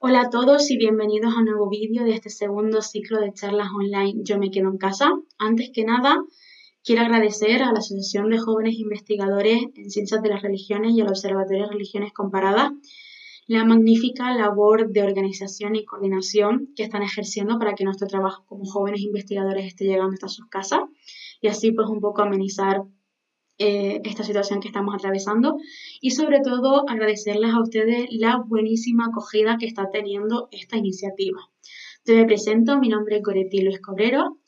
Hola a todos y bienvenidos a un nuevo vídeo de este segundo ciclo de charlas online Yo me quedo en casa. Antes que nada, quiero agradecer a la Asociación de Jóvenes Investigadores en Ciencias de las Religiones y al Observatorio de Religiones Comparadas la magnífica labor de organización y coordinación que están ejerciendo para que nuestro trabajo como jóvenes investigadores esté llegando hasta sus casas y así pues un poco amenizar esta situación que estamos atravesando y sobre todo agradecerles a ustedes la buenísima acogida que está teniendo esta iniciativa. Yo me presento, mi nombre es Goretti Luis Cobrero,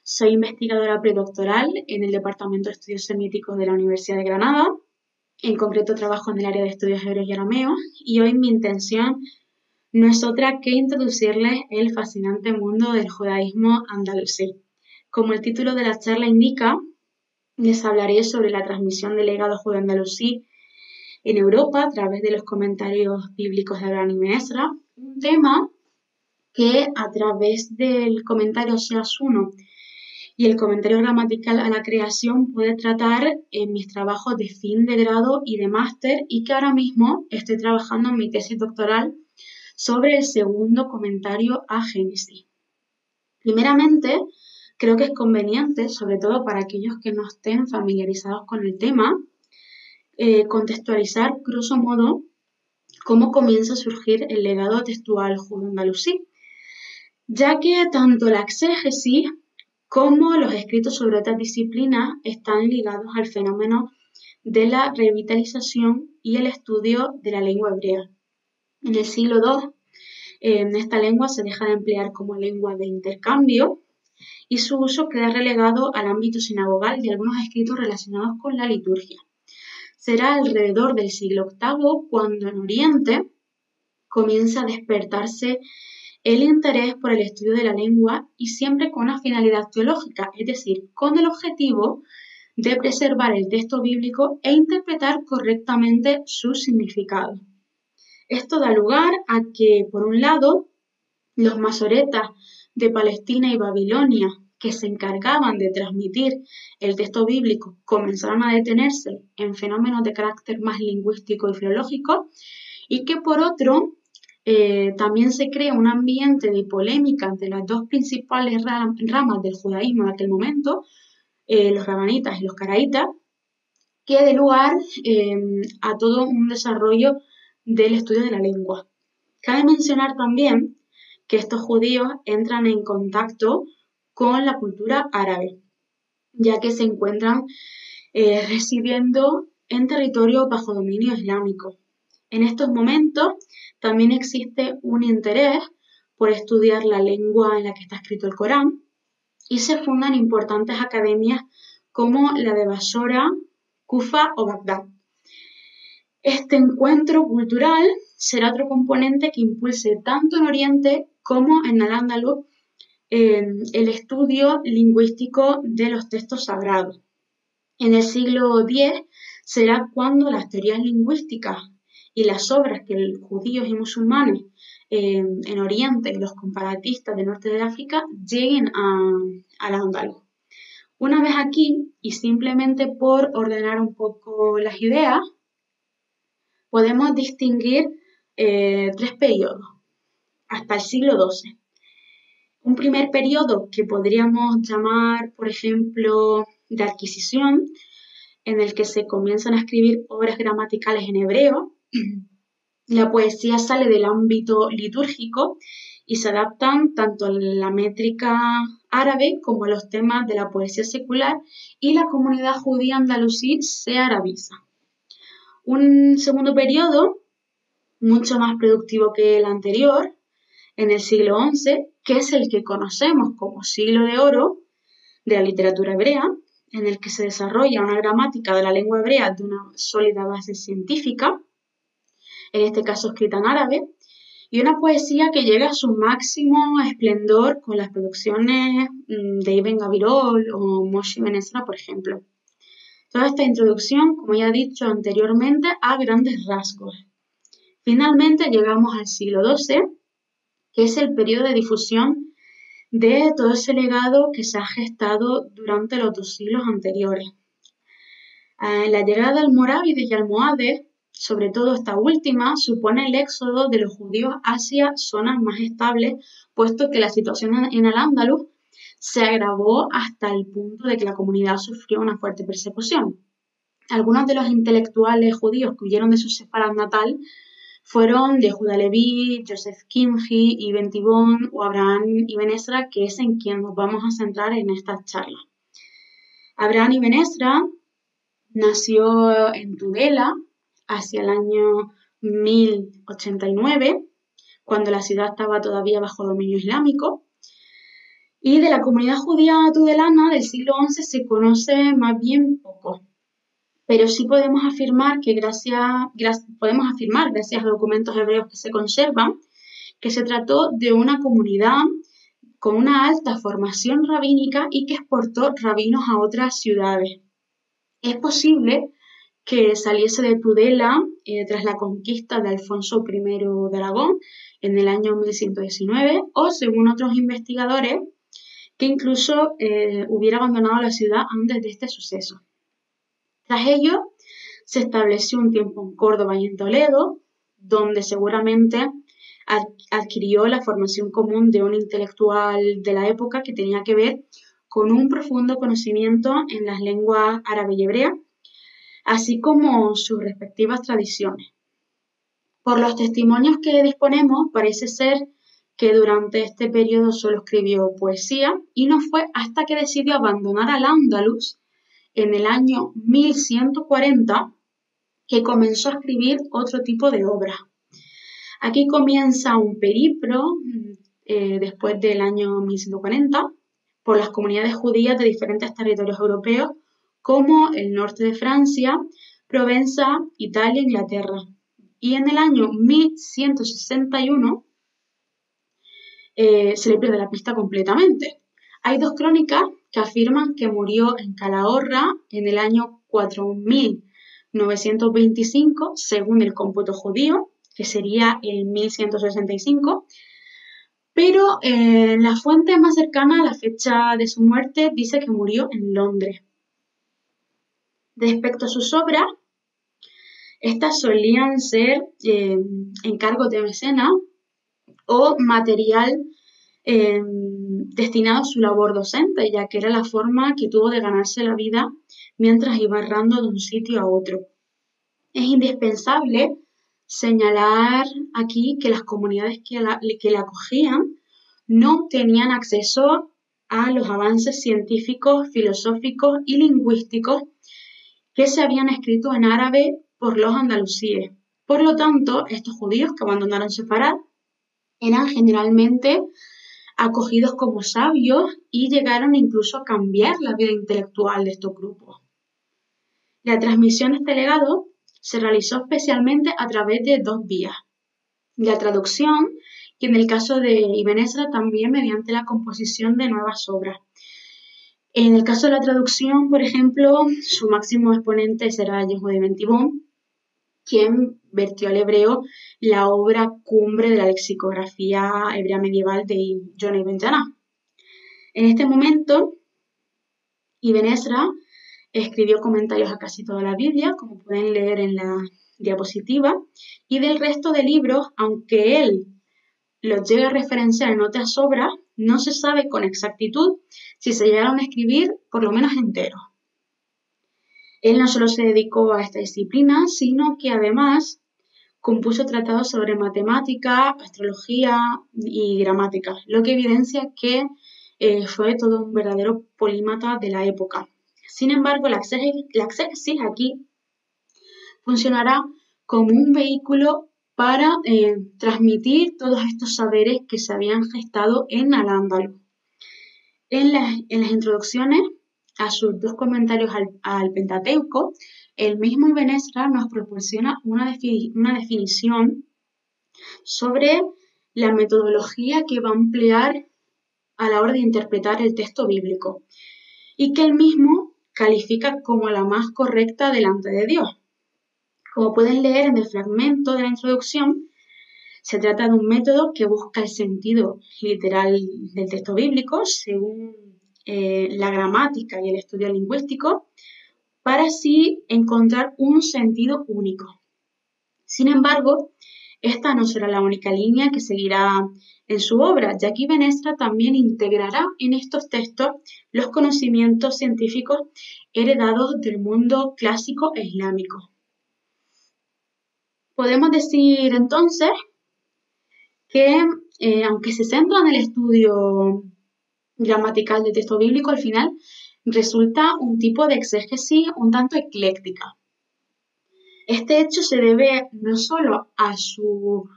soy investigadora predoctoral en el Departamento de Estudios Semíticos de la Universidad de Granada, en concreto trabajo en el área de estudios hebreos y arameos y hoy mi intención no es otra que introducirles el fascinante mundo del judaísmo andalusí. Como el título de la charla indica, les hablaré sobre la transmisión del legado judeo-andalusí en Europa a través de los comentarios bíblicos de Abraham y Meesra, un tema que a través del comentario Oseas 1 y el comentario gramatical a la creación pude tratar en mis trabajos de fin de grado y de máster y que ahora mismo estoy trabajando en mi tesis doctoral sobre el segundo comentario a Génesis. Primeramente, creo que es conveniente, sobre todo para aquellos que no estén familiarizados con el tema, contextualizar, grosso modo, cómo comienza a surgir el legado textual judeo-andalusí, ya que tanto la exégesis como los escritos sobre otras disciplinas están ligados al fenómeno de la revitalización y el estudio de la lengua hebrea. En el siglo II, esta lengua se deja de emplear como lengua de intercambio y su uso queda relegado al ámbito sinagogal y algunos escritos relacionados con la liturgia. Será alrededor del siglo VIII cuando en Oriente comienza a despertarse el interés por el estudio de la lengua y siempre con una finalidad teológica, es decir, con el objetivo de preservar el texto bíblico e interpretar correctamente su significado. Esto da lugar a que, por un lado, los masoretas de Palestina y Babilonia, que se encargaban de transmitir el texto bíblico, comenzaron a detenerse en fenómenos de carácter más lingüístico y filológico, y que por otro, también se crea un ambiente de polémica entre las dos principales ramas del judaísmo de aquel momento, los rabanitas y los caraítas, que da lugar a todo un desarrollo del estudio de la lengua. Cabe mencionar también que estos judíos entran en contacto con la cultura árabe, ya que se encuentran residiendo en territorio bajo dominio islámico. En estos momentos también existe un interés por estudiar la lengua en la que está escrito el Corán y se fundan importantes academias como la de Basora, Kufa o Bagdad. Este encuentro cultural será otro componente que impulse tanto en Oriente como en Al-Ándalus el estudio lingüístico de los textos sagrados. En el siglo X será cuando las teorías lingüísticas y las obras que judíos y musulmanes en Oriente y los comparatistas del norte de África lleguen al Al-Ándalus. Una vez aquí, y simplemente por ordenar un poco las ideas, podemos distinguir tres periodos hasta el siglo XII. Un primer periodo que podríamos llamar, por ejemplo, de adquisición, en el que se comienzan a escribir obras gramaticales en hebreo. La poesía sale del ámbito litúrgico y se adaptan tanto a la métrica árabe como a los temas de la poesía secular y la comunidad judía andalusí se arabiza. Un segundo periodo, mucho más productivo que el anterior, en el siglo XI, que es el que conocemos como siglo de oro de la literatura hebrea, en el que se desarrolla una gramática de la lengua hebrea de una sólida base científica, en este caso escrita en árabe, y una poesía que llega a su máximo esplendor con las producciones de Ibn Gabirol o Moshe Ben Ezra, por ejemplo. Toda esta introducción, como ya he dicho anteriormente, a grandes rasgos. Finalmente llegamos al siglo XII, que es el periodo de difusión de todo ese legado que se ha gestado durante los 2 siglos anteriores. La llegada de almorávides y almohades sobre todo esta última, supone el éxodo de los judíos hacia zonas más estables, puesto que la situación en Al-Ándalus se agravó hasta el punto de que la comunidad sufrió una fuerte persecución. Algunos de los intelectuales judíos que huyeron de su Sefarad natal fueron Yehuda Leví, Joseph Kimhi, Ibn Tibón o Abraham Ibn Ezra, que es en quien nos vamos a centrar en esta charla. Abraham Ibn Ezra nació en Tudela hacia el año 1089, cuando la ciudad estaba todavía bajo dominio islámico. Y de la comunidad judía tudelana del siglo XI se conoce más bien poco. Pero sí podemos afirmar gracias a documentos hebreos que se conservan, que se trató de una comunidad con una alta formación rabínica y que exportó rabinos a otras ciudades. Es posible que saliese de Tudela tras la conquista de Alfonso I de Aragón en el año 1119, o según otros investigadores, que incluso hubiera abandonado la ciudad antes de este suceso. Tras ello, se estableció un tiempo en Córdoba y en Toledo, donde seguramente adquirió la formación común de un intelectual de la época que tenía que ver con un profundo conocimiento en las lenguas árabe y hebrea, así como sus respectivas tradiciones. Por los testimonios que disponemos, parece ser que durante este periodo solo escribió poesía y no fue hasta que decidió abandonar Al-Ándalus en el año 1140 que comenzó a escribir otro tipo de obra. Aquí comienza un periplo después del año 1140 por las comunidades judías de diferentes territorios europeos como el norte de Francia, Provenza, Italia e Inglaterra. Y en el año 1161 se le pierde la pista completamente. Hay dos crónicas que afirman que murió en Calahorra en el año 4925, según el cómputo judío, que sería el 1165, pero la fuente más cercana a la fecha de su muerte dice que murió en Londres. Respecto a sus obras, estas solían ser encargos de mecenas o material destinado a su labor docente, ya que era la forma que tuvo de ganarse la vida mientras iba errando de un sitio a otro. Es indispensable señalar aquí que las comunidades que la acogían no tenían acceso a los avances científicos, filosóficos y lingüísticos que se habían escrito en árabe por los andalusíes. Por lo tanto, estos judíos que abandonaron Sefarad eran generalmente acogidos como sabios y llegaron incluso a cambiar la vida intelectual de estos grupos. La transmisión de este legado se realizó especialmente a través de dos vías: la traducción y, en el caso de Ibn Ezra, también mediante la composición de nuevas obras. En el caso de la traducción, por ejemplo, su máximo exponente será Yehuda Ibn Tibón, quien vertió al hebreo la obra cumbre de la lexicografía hebrea medieval de Yonah ibn Janah. En este momento, Ibn Ezra escribió comentarios a casi toda la Biblia, como pueden leer en la diapositiva, y del resto de libros, aunque él los llega a referenciar en otras obras, no se sabe con exactitud si se llegaron a escribir por lo menos enteros. Él no solo se dedicó a esta disciplina, sino que además compuso tratados sobre matemática, astrología y gramática, lo que evidencia que fue todo un verdadero polímata de la época. Sin embargo, la exégesis aquí funcionará como un vehículo para transmitir todos estos saberes que se habían gestado en Al-Ándalus. En las introducciones a sus dos comentarios al Pentateuco, el mismo Ibn Ezra nos proporciona una definición sobre la metodología que va a emplear a la hora de interpretar el texto bíblico y que él mismo califica como la más correcta delante de Dios. Como pueden leer en el fragmento de la introducción, se trata de un método que busca el sentido literal del texto bíblico según la gramática y el estudio lingüístico, para así encontrar un sentido único. Sin embargo, esta no será la única línea que seguirá en su obra, ya que Ibn Ezra también integrará en estos textos los conocimientos científicos heredados del mundo clásico e islámico. Podemos decir entonces que, aunque se centra en el estudio gramatical del texto bíblico, al final resulta un tipo de exégesis un tanto ecléctica. Este hecho se debe no solo a su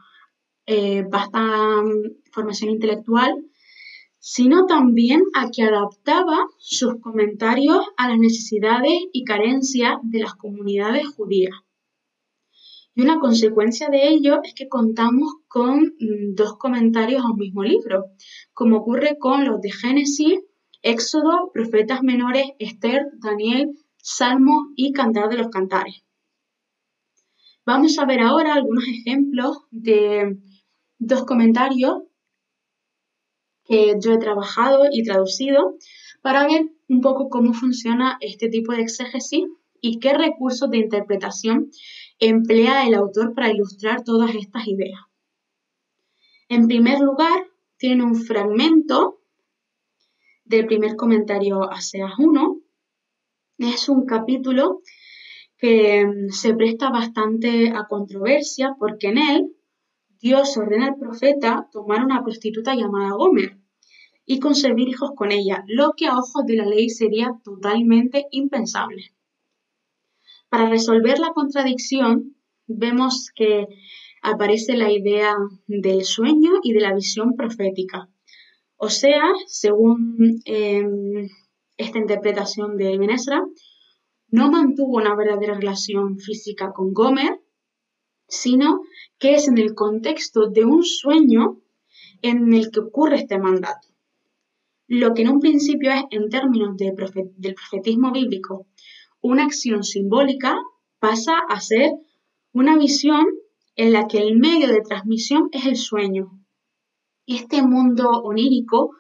vasta formación intelectual, sino también a que adaptaba sus comentarios a las necesidades y carencias de las comunidades judías. Y una consecuencia de ello es que contamos con dos comentarios a un mismo libro, como ocurre con los de Génesis, Éxodo, Profetas Menores, Esther, Daniel, Salmos y Cantar de los Cantares. Vamos a ver ahora algunos ejemplos de dos comentarios que yo he trabajado y traducido para ver un poco cómo funciona este tipo de exégesis y qué recursos de interpretación emplea el autor para ilustrar todas estas ideas. En primer lugar, tiene un fragmento del primer comentario a Oseas 1. Es un capítulo que se presta bastante a controversia porque en él Dios ordena al profeta tomar una prostituta llamada Gomer y concebir hijos con ella, lo que a ojos de la ley sería totalmente impensable. Para resolver la contradicción, vemos que aparece la idea del sueño y de la visión profética. O sea, según esta interpretación de Ibn Ezra, no mantuvo una verdadera relación física con Gomer, sino que es en el contexto de un sueño en el que ocurre este mandato. Lo que en un principio es, en términos del profetismo bíblico, una acción simbólica, pasa a ser una visión en la que el medio de transmisión es el sueño. Este mundo onírico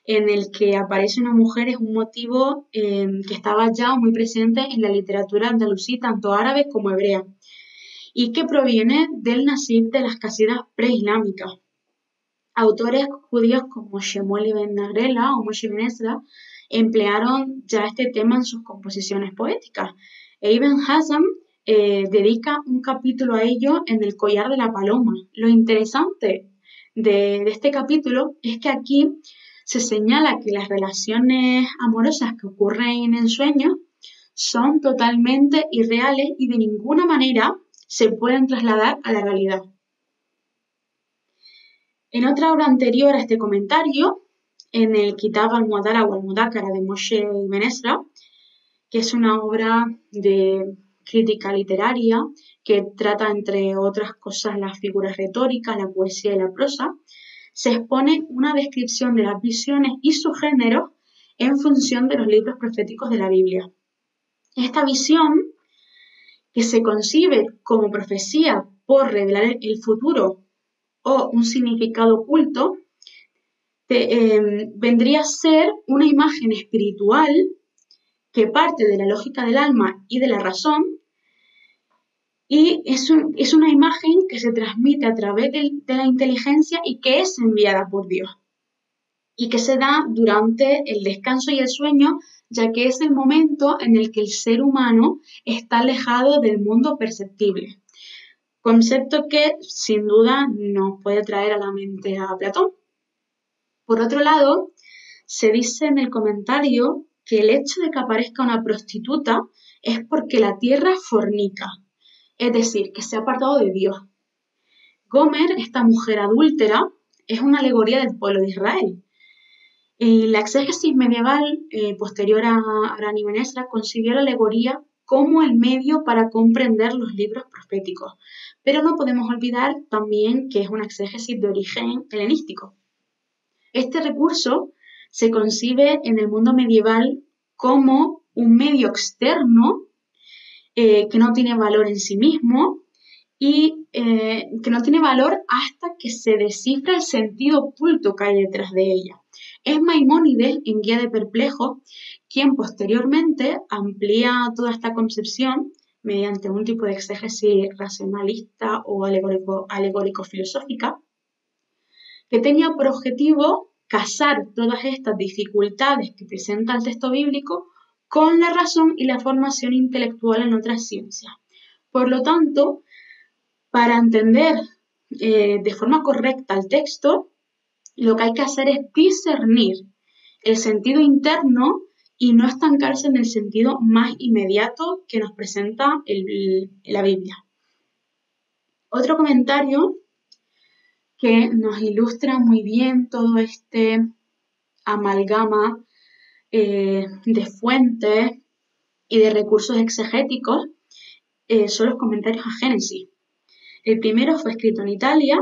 en el que aparece una mujer es un motivo que estaba ya muy presente en la literatura andalusí, tanto árabe como hebrea, y que proviene del nasib de las casidas preislámicas. Autores judíos como Shemuel ibn Nagrela o Moshe ibn Ezra emplearon ya este tema en sus composiciones poéticas. E Ibn Hazm dedica un capítulo a ello en El collar de la paloma. Lo interesante de este capítulo es que aquí se señala que las relaciones amorosas que ocurren en sueños son totalmente irreales y de ninguna manera se pueden trasladar a la realidad. En otra obra anterior a este comentario, en el Kitab al-Muadara o al-Mudakara de Moshe ibn Ezra, que es una obra de crítica literaria que trata, entre otras cosas, las figuras retóricas, la poesía y la prosa, se expone una descripción de las visiones y su género en función de los libros proféticos de la Biblia. Esta visión, que se concibe como profecía por revelar el futuro o un significado oculto, vendría a ser una imagen espiritual que parte de la lógica del alma y de la razón, y es una imagen que se transmite a través de la inteligencia y que es enviada por Dios, y que se da durante el descanso y el sueño, ya que es el momento en el que el ser humano está alejado del mundo perceptible. Concepto que, sin duda, nos puede traer a la mente a Platón. Por otro lado, se dice en el comentario que el hecho de que aparezca una prostituta es porque la tierra fornica, es decir, que se ha apartado de Dios. Gomer, esta mujer adúltera, es una alegoría del pueblo de Israel. La exégesis medieval posterior a Abraham ibn Ezra concibió la alegoría como el medio para comprender los libros proféticos, pero no podemos olvidar también que es una exégesis de origen helenístico. Este recurso se concibe en el mundo medieval como un medio externo que no tiene valor en sí mismo y que no tiene valor hasta que se descifra el sentido oculto que hay detrás de ella. Es Maimónides, en Guía de Perplejos, quien posteriormente amplía toda esta concepción mediante un tipo de exégesis racionalista o alegórico-filosófica, que tenía por objetivo casar todas estas dificultades que presenta el texto bíblico con la razón y la formación intelectual en otras ciencias. Por lo tanto, para entender de forma correcta el texto, lo que hay que hacer es discernir el sentido interno y no estancarse en el sentido más inmediato que nos presenta la Biblia. Otro comentario que nos ilustra muy bien todo este amalgama de fuentes y de recursos exegéticos son los comentarios a Génesis. El primero fue escrito en Italia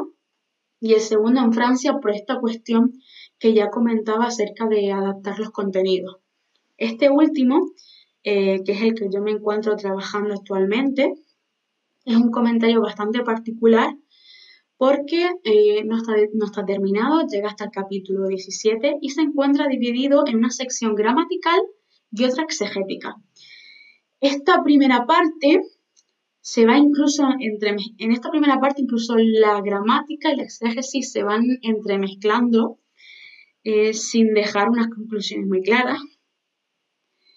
y el segundo en Francia por esta cuestión que ya comentaba acerca de adaptar los contenidos. Este último, que es el que yo me encuentro trabajando actualmente, es un comentario bastante particular porque no está terminado, llega hasta el capítulo 17 y se encuentra dividido en una sección gramatical y otra exegética. Esta primera parte se va incluso en esta primera parte incluso la gramática y la exégesis se van entremezclando sin dejar unas conclusiones muy claras.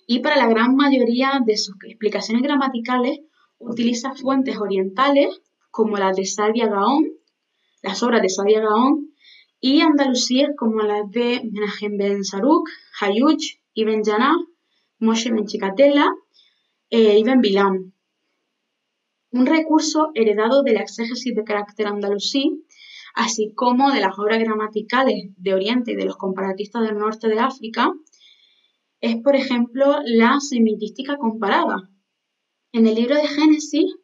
Y para la gran mayoría de sus explicaciones gramaticales utiliza fuentes orientales como las de Saadia Gaon, las obras de Saadia Gaon, y andalusíes como las de Menahem Ben Saruk, Hayuch, Ibn Janah, Moshe Ben Chikatela y Ben Bilam. Un recurso heredado de la exégesis de carácter andalusí, así como de las obras gramaticales de Oriente y de los comparatistas del norte de África, es, por ejemplo, la semitística comparada. En el libro de Génesis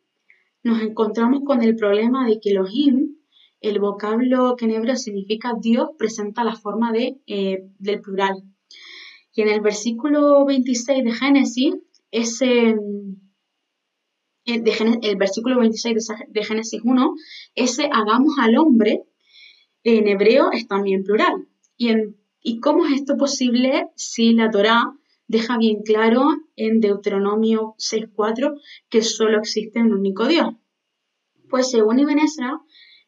nos encontramos con el problema de que Elohim, el vocablo que en hebreo significa Dios, presenta la forma del plural. Y en el versículo 26 de Génesis, el versículo 26 de Génesis 1, ese hagamos al hombre, en hebreo es también plural. ¿Y cómo es esto posible si la Torá deja bien claro en Deuteronomio 6:4 que solo existe un único Dios? Pues según Ibn Ezra,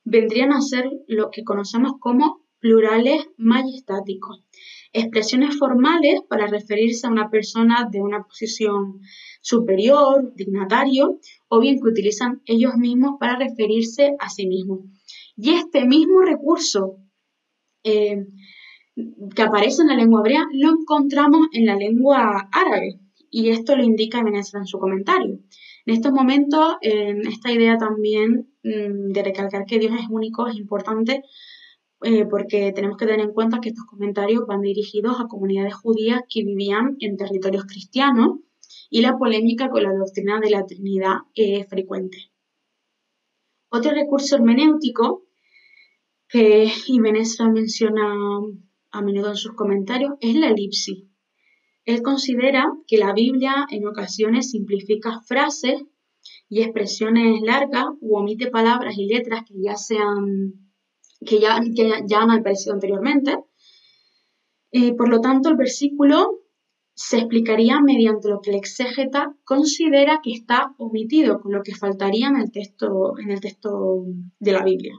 vendrían a ser lo que conocemos como plurales majestáticos, expresiones formales para referirse a una persona de una posición superior, dignatario, o bien que utilizan ellos mismos para referirse a sí mismos. Y este mismo recurso que aparece en la lengua hebrea lo encontramos en la lengua árabe, y esto lo indica Ibn Ezra en su comentario. En estos momentos, esta idea también de recalcar que Dios es único es importante porque tenemos que tener en cuenta que estos comentarios van dirigidos a comunidades judías que vivían en territorios cristianos y la polémica con la doctrina de la Trinidad es frecuente. Otro recurso hermenéutico que Ibn Ezra menciona a menudo en sus comentarios es la elipsis. Él considera que la Biblia en ocasiones simplifica frases y expresiones largas u omite palabras y letras que ya han aparecido anteriormente. Por lo tanto, el versículo se explicaría mediante lo que el exégeta considera que está omitido, con lo que faltaría en el texto de la Biblia.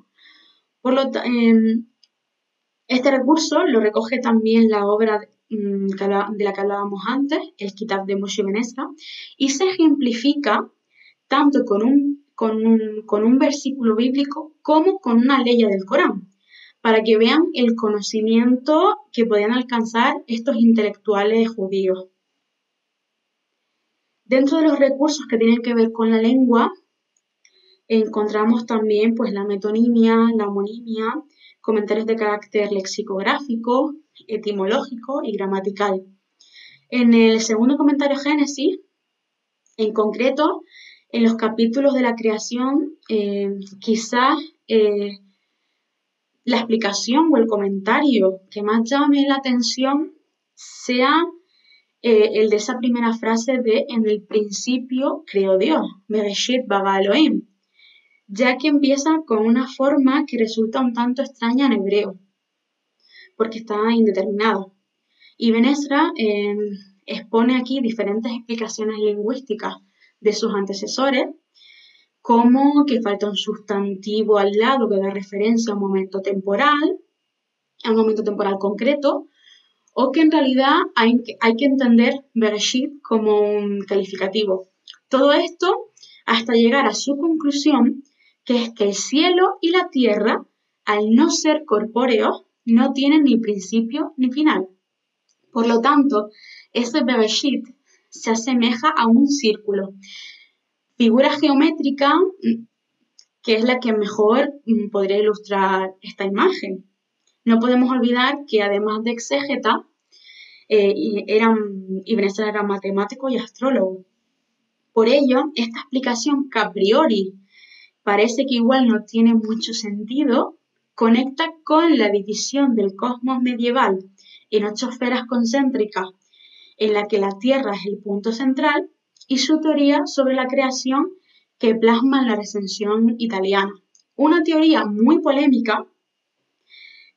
Este recurso lo recoge también la obra de la que hablábamos antes, el Kitab de Moshe Ben Ezra, y se ejemplifica tanto con un versículo bíblico como con una ley del Corán, para que vean el conocimiento que podían alcanzar estos intelectuales judíos. Dentro de los recursos que tienen que ver con la lengua, encontramos también pues, la metonimia, la homonimia, comentarios de carácter lexicográfico, etimológico y gramatical. En el segundo comentario Génesis, en concreto, en los capítulos de la creación, quizás la explicación o el comentario que más llame la atención sea el de esa primera frase de en el principio creó Dios, Bereshit bara Elohim, ya que empieza con una forma que resulta un tanto extraña en hebreo, porque está indeterminado. Ibn Ezra expone aquí diferentes explicaciones lingüísticas de sus antecesores, como que falta un sustantivo al lado que da referencia a un momento temporal concreto, o que en realidad hay que entender Bereshit como un calificativo. Todo esto hasta llegar a su conclusión, que es que el cielo y la tierra, al no ser corpóreos, no tienen ni principio ni final. Por lo tanto, ese Bereshit se asemeja a un círculo. Figura geométrica que es la que mejor podría ilustrar esta imagen. No podemos olvidar que además de exégeta, Ibn Ezra era matemático y astrólogo. Por ello, esta explicación que a priori parece que igual no tiene mucho sentido, conecta con la división del cosmos medieval en 8 esferas concéntricas, en la que la Tierra es el punto central, y su teoría sobre la creación que plasma en la recensión italiana. Una teoría muy polémica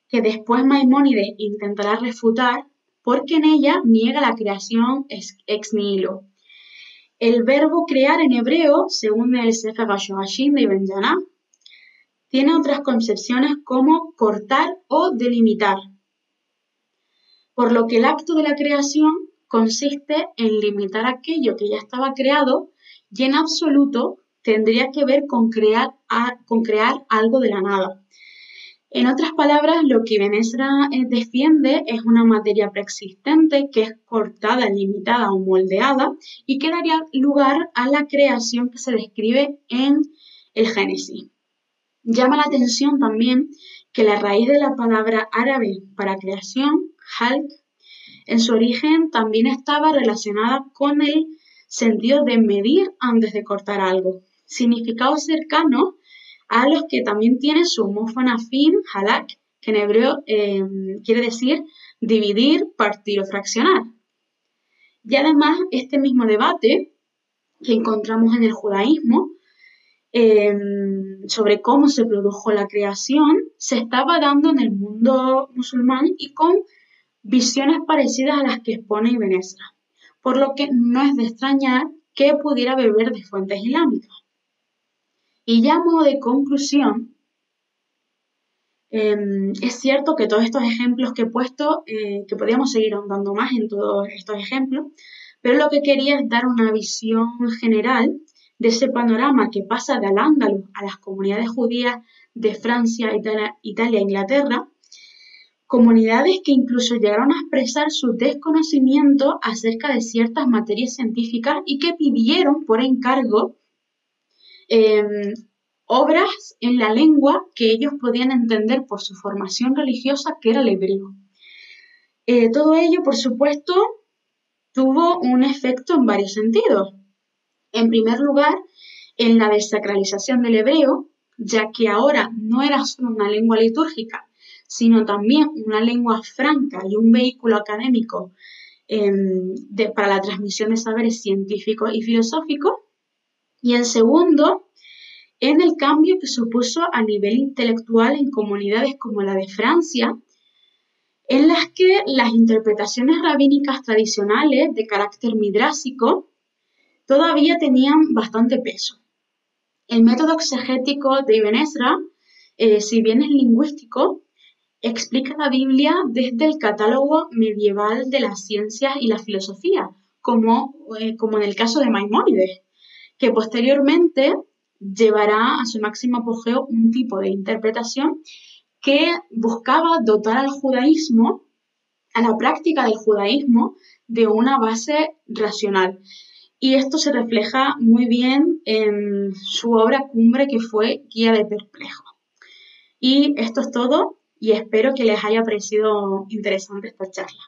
que después Maimónides intentará refutar porque en ella niega la creación ex nihilo. El verbo crear en hebreo, según el Sefer HaShohashim de Ibn Yannah, tiene otras concepciones como cortar o delimitar, por lo que el acto de la creación consiste en limitar aquello que ya estaba creado y en absoluto tendría que ver con crear algo de la nada. En otras palabras, lo que Ibn Ezra defiende es una materia preexistente que es cortada, limitada o moldeada y que daría lugar a la creación que se describe en el Génesis. Llama la atención también que la raíz de la palabra árabe para creación, halq, en su origen también estaba relacionada con el sentido de medir antes de cortar algo, significado cercano a los que también tiene su homófona fin, halak, que en hebreo quiere decir dividir, partir o fraccionar. Y además, este mismo debate que encontramos en el judaísmo sobre cómo se produjo la creación, se estaba dando en el mundo musulmán y con visiones parecidas a las que expone Ibn Ezra, por lo que no es de extrañar que pudiera beber de fuentes islámicas. Y ya a modo de conclusión, es cierto que todos estos ejemplos que he puesto, que podríamos seguir ahondando más en todos estos ejemplos, pero lo que quería es dar una visión general de ese panorama que pasa de Al-Ándalus a las comunidades judías de Francia, Italia e Inglaterra, comunidades que incluso llegaron a expresar su desconocimiento acerca de ciertas materias científicas y que pidieron por encargo obras en la lengua que ellos podían entender por su formación religiosa, que era el hebreo. Todo ello, por supuesto, tuvo un efecto en varios sentidos. En primer lugar, en la desacralización del hebreo, ya que ahora no era solo una lengua litúrgica, sino también una lengua franca y un vehículo académico para la transmisión de saberes científicos y filosóficos. Y en segundo, en el cambio que supuso a nivel intelectual en comunidades como la de Francia, en las que las interpretaciones rabínicas tradicionales de carácter midrásico todavía tenían bastante peso. El método exegético de Ibn Ezra, si bien es lingüístico, explica la Biblia desde el catálogo medieval de las ciencias y la filosofía, como en el caso de Maimónides, que posteriormente llevará a su máximo apogeo un tipo de interpretación que buscaba dotar al judaísmo, a la práctica del judaísmo, de una base racional. Y esto se refleja muy bien en su obra cumbre, que fue Guía de Perplejos. Y esto es todo, y espero que les haya parecido interesante esta charla.